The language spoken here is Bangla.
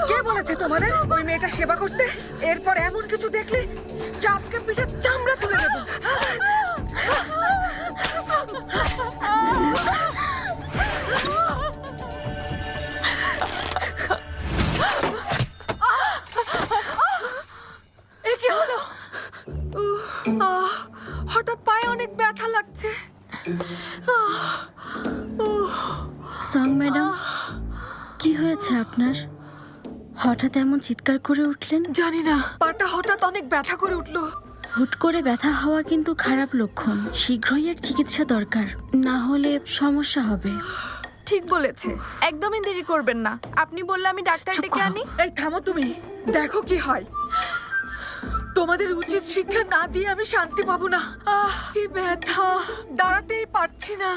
কে বলেছে তোমাদের ওই মেয়েটা সেবা করতে? এরপর এমন কিছু দেখলে চাপকে পিঠে চামড়া তুলে দেব। এ কি হলো? হঠাৎ পায়ে অনেক ব্যথা লাগছে। সং ম্যাডাম, কি হয়েছে আপনার? হঠাৎ এমন চিৎকার করে উঠলেন? জানি না, পাটা হঠাৎ অনেক ব্যথা করে উঠলো। হুট করে ব্যথা হওয়া কিন্তু খারাপ লক্ষণ। শীঘ্রই এর চিকিৎসা দরকার, না হলে সমস্যা হবে। ঠিক বলেছে, একদমই দেরি করবেন না। আপনি বললে আমি ডাক্তার ডেকে আনি। এই থামো তুমি, দেখো কি হয়। তোমাদের উচিত শিক্ষা না দিয়ে আমি শান্তি পাবো না। কি ব্যথা, দাঁড়াতেই পারছি না।